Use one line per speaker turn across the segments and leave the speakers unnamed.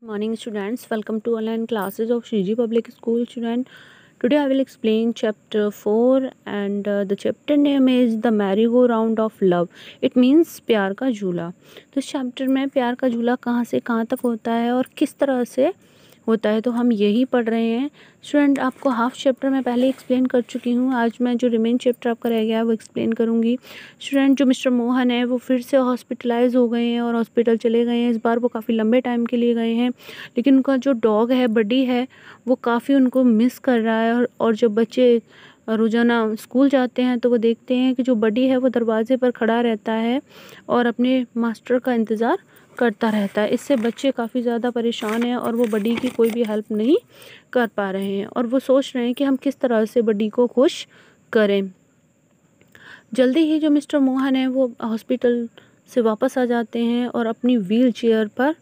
Morning students, welcome to online classes of Shiji Public School student. Today I will explain chapter 4 and the chapter name is the merry-go-round of love. It means प्यार का झूला। तो इस chapter में प्यार का झूला कहाँ से कहाँ तक होता है और किस तरह से होता है तो हम यही पढ़ रहे हैं। स्टूडेंट आपको हाफ चैप्टर में पहले एक्सप्लेन कर चुकी हूँ। आज मैं जो रिमेन चैप्टर आपका रह गया है वो एक्सप्लेन करूँगी। स्टूडेंट जो मिस्टर मोहन है वो फिर से हॉस्पिटलाइज हो गए हैं और हॉस्पिटल चले गए हैं। इस बार वो काफ़ी लंबे टाइम के लिए गए हैं, लेकिन उनका जो डॉग है बडी है वो काफ़ी उनको मिस कर रहा है। और जब बच्चे रोज़ाना स्कूल जाते हैं तो वो देखते हैं कि जो बडी है वो दरवाजे पर खड़ा रहता है और अपने मास्टर का इंतज़ार करता रहता है। इससे बच्चे काफ़ी ज़्यादा परेशान हैं और वो बडी की कोई भी हेल्प नहीं कर पा रहे हैं और वो सोच रहे हैं कि हम किस तरह से बडी को खुश करें। जल्दी ही जो मिस्टर मोहन है वो हॉस्पिटल से वापस आ जाते हैं और अपनी व्हील चेयर पर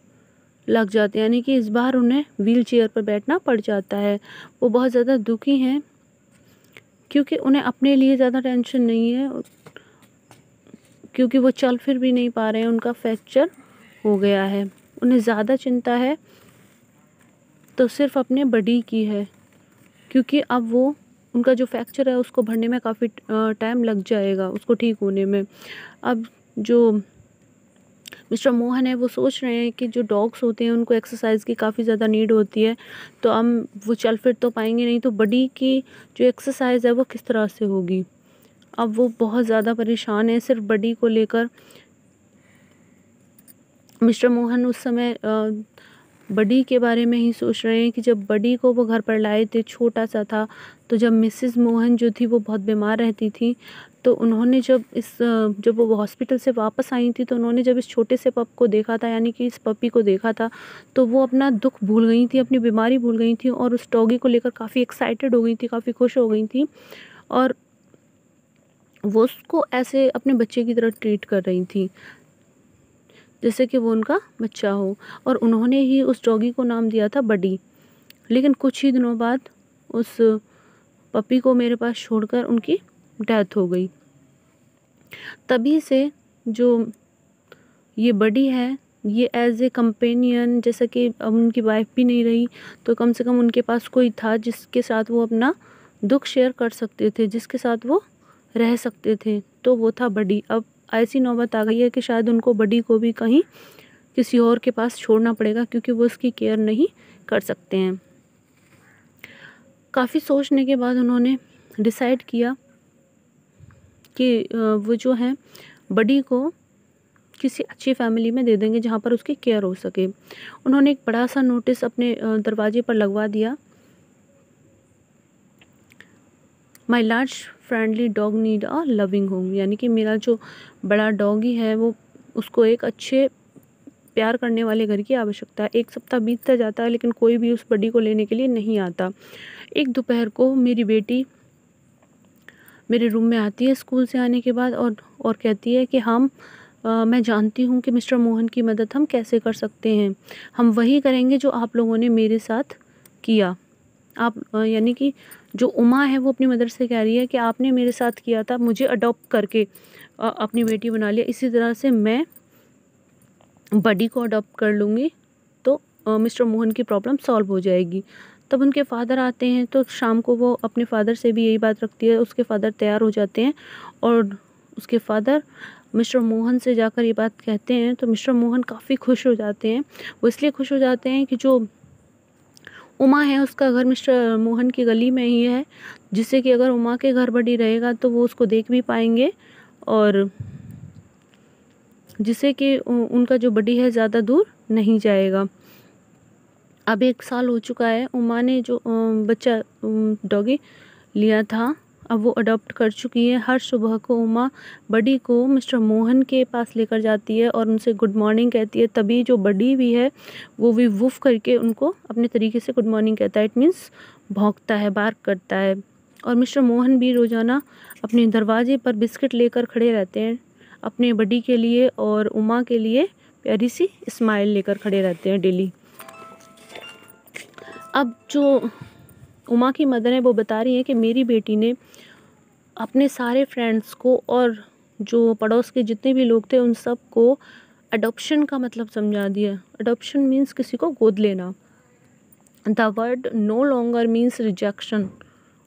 लग जाते हैं, यानी कि इस बार उन्हें व्हील चेयर पर बैठना पड़ जाता है। वो बहुत ज़्यादा दुखी हैं क्योंकि उन्हें अपने लिए ज़्यादा टेंशन नहीं है, क्योंकि वो चल फिर भी नहीं पा रहे हैं, उनका फ्रैक्चर हो गया है। उन्हें ज़्यादा चिंता है तो सिर्फ अपने बडी की है, क्योंकि अब वो उनका जो फ्रैक्चर है उसको भरने में काफ़ी टाइम लग जाएगा, उसको ठीक होने में। अब जो मिस्टर मोहन है वो सोच रहे हैं कि जो डॉग्स होते हैं उनको एक्सरसाइज की काफ़ी ज़्यादा नीड होती है, तो हम वो चल फिर तो पाएंगे नहीं, तो बडी की जो एक्सरसाइज है वो किस तरह से होगी। अब वो बहुत ज़्यादा परेशान है सिर्फ बडी को लेकर। मिस्टर मोहन उस समय बडी के बारे में ही सोच रहे हैं कि जब बडी को वो घर पर लाए थे छोटा सा था, तो जब मिसेस मोहन जो थी वो बहुत बीमार रहती थी, तो उन्होंने जब वो हॉस्पिटल से वापस आई थी तो उन्होंने जब इस छोटे से पप को देखा था, यानी कि इस पपी को देखा था, तो वो अपना दुख भूल गई थी, अपनी बीमारी भूल गई थी और उस डॉगी को लेकर काफ़ी एक्साइटेड हो गई थी, काफ़ी खुश हो गई थी और वो उसको ऐसे अपने बच्चे की तरह ट्रीट कर रही थी जैसे कि वो उनका बच्चा हो। और उन्होंने ही उस डॉगी को नाम दिया था बडी। लेकिन कुछ ही दिनों बाद उस पपी को मेरे पास छोड़कर उनकी डेथ हो गई। तभी से जो ये बडी है ये एज ए कंपेनियन, जैसा कि अब उनकी वाइफ भी नहीं रही तो कम से कम उनके पास कोई था जिसके साथ वो अपना दुख शेयर कर सकते थे, जिसके साथ वो रह सकते थे, तो वो था बडी। अब ऐसी नौबत आ गई है कि शायद उनको बडी को भी कहीं किसी और के पास छोड़ना पड़ेगा, क्योंकि वो उसकी केयर नहीं कर सकते हैं। काफ़ी सोचने के बाद उन्होंने डिसाइड किया कि वो जो है बडी को किसी अच्छी फैमिली में दे देंगे जहाँ पर उसकी केयर हो सके। उन्होंने एक बड़ा सा नोटिस अपने दरवाजे पर लगवा दिया, my large friendly dog need a loving home, यानी कि मेरा जो बड़ा डॉगी है वो उसको एक अच्छे प्यार करने वाले घर की आवश्यकता है। एक सप्ताह बीतता जाता है लेकिन कोई भी उस बडी को लेने के लिए नहीं आता। एक दोपहर को मेरी बेटी मेरे रूम में आती है स्कूल से आने के बाद और कहती है कि मैं जानती हूँ कि मिस्टर मोहन की मदद हम कैसे कर सकते हैं। हम वही करेंगे जो आप लोगों ने मेरे साथ किया। आप यानी कि जो उमा है वो अपनी मदर से कह रही है कि आपने मेरे साथ किया था, मुझे अडॉप्ट करके अपनी बेटी बना लिया, इसी तरह से मैं बडी को अडॉप्ट कर लूँगी तो मिस्टर मोहन की प्रॉब्लम सॉल्व हो जाएगी। तब उनके फादर आते हैं तो शाम को वो अपने फादर से भी यही बात रखती है। उसके फादर तैयार हो जाते हैं और उसके फादर मिस्टर मोहन से जाकर ये बात कहते हैं, तो मिस्टर मोहन काफ़ी खुश हो जाते हैं। वो इसलिए खुश हो जाते हैं कि जो उमा है उसका घर मिस्टर मोहन की गली में ही है, जिससे कि अगर उमा के घर बडी रहेगा तो वो उसको देख भी पाएंगे और जिससे कि उनका जो बडी है ज़्यादा दूर नहीं जाएगा। अब 1 साल हो चुका है, उमा ने जो बच्चा डॉगी लिया था अब वो अडॉप्ट कर चुकी है। हर सुबह को उमा बडी को मिस्टर मोहन के पास लेकर जाती है और उनसे गुड मॉर्निंग कहती है। तभी जो बडी भी है वो भी वुफ करके उनको अपने तरीके से गुड मॉर्निंग कहता है। इट मीन्स भौंकता है, बार्क करता है। और मिस्टर मोहन भी रोज़ाना अपने दरवाजे पर बिस्किट लेकर खड़े रहते हैं अपने बडी के लिए, और उमा के लिए प्यारी सी स्माइल लेकर खड़े रहते हैं डेली। अब जो उमा की मदर है वो बता रही है कि मेरी बेटी ने अपने सारे फ्रेंड्स को और जो पड़ोस के जितने भी लोग थे उन सब को अडॉप्शन का मतलब समझा दिया। अडॉप्शन मीन्स किसी को गोद लेना। The word no longer means rejection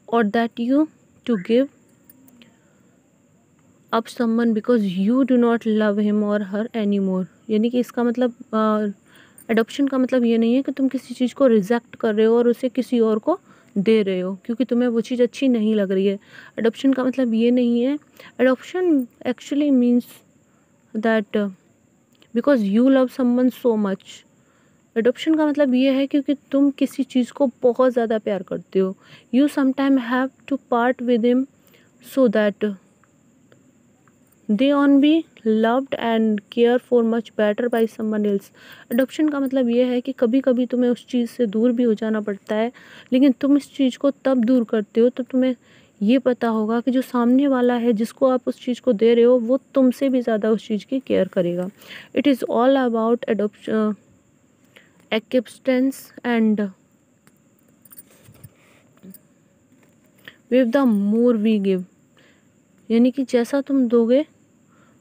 or that you to give up someone because you do not love him or her any more. यानी कि इसका मतलब अडॉप्शन का मतलब ये नहीं है कि तुम किसी चीज़ को रिजेक्ट कर रहे हो और उसे किसी और को दे रहे हो क्योंकि तुम्हें वो चीज़ अच्छी नहीं लग रही है। अडॉप्शन का मतलब ये नहीं है। Adoption actually means that because you love someone so much. Adoption का मतलब ये है क्योंकि तुम किसी चीज़ को बहुत ज़्यादा प्यार करते हो। You sometime have to part with him so that they on be loved and care for much better by someone else. Adoption का मतलब ये है कि कभी कभी तुम्हें उस चीज़ से दूर भी हो जाना पड़ता है, लेकिन तुम इस चीज़ को तब दूर करते हो तो तुम्हें ये पता होगा कि जो सामने वाला है जिसको आप उस चीज़ को दे रहे हो वो तुमसे भी ज़्यादा उस चीज़ की केयर करेगा। It is all about adoption acceptance and with the more we give. यानी कि जैसा तुम दोगे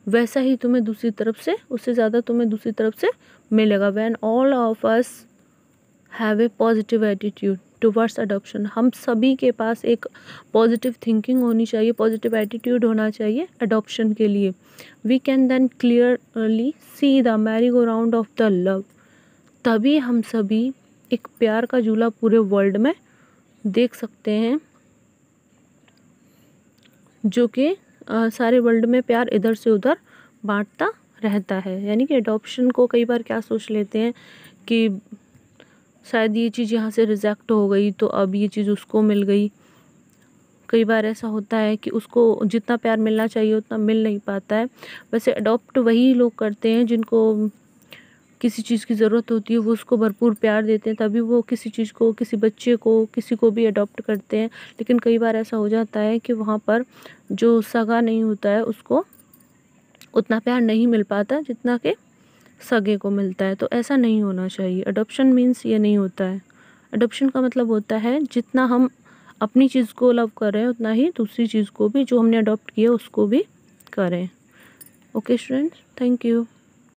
वैसा ही तुम्हें दूसरी तरफ से, उससे ज़्यादा तुम्हें दूसरी तरफ से मिलेगा। When all of us have a positive attitude towards adoption. हम सभी के पास एक पॉजिटिव थिंकिंग होनी चाहिए, पॉजिटिव एटीट्यूड होना चाहिए अडॉप्शन के लिए। We can then clearly see the merry go round of the love. तभी हम सभी एक प्यार का झूला पूरे वर्ल्ड में देख सकते हैं, जो कि सारे वर्ल्ड में प्यार इधर से उधर बांटता रहता है। यानी कि अडॉप्शन को कई बार क्या सोच लेते हैं कि शायद ये चीज़ यहाँ से रिजेक्ट हो गई तो अब ये चीज़ उसको मिल गई। कई बार ऐसा होता है कि उसको जितना प्यार मिलना चाहिए उतना मिल नहीं पाता है। वैसे अडॉप्ट वही लोग करते हैं जिनको किसी चीज़ की ज़रूरत होती है, वो उसको भरपूर प्यार देते हैं, तभी वो किसी चीज़ को, किसी बच्चे को, किसी को भी अडॉप्ट करते हैं। लेकिन कई बार ऐसा हो जाता है कि वहाँ पर जो सगा नहीं होता है उसको उतना प्यार नहीं मिल पाता जितना कि सगे को मिलता है। तो ऐसा नहीं होना चाहिए। अडॉप्शन मीन्स ये नहीं होता है। अडॉप्शन का मतलब होता है जितना हम अपनी चीज़ को लव कर रहे हैं उतना ही दूसरी चीज़ को भी, जो हमने अडॉप्ट किया उसको भी करें। Okay students, thank you.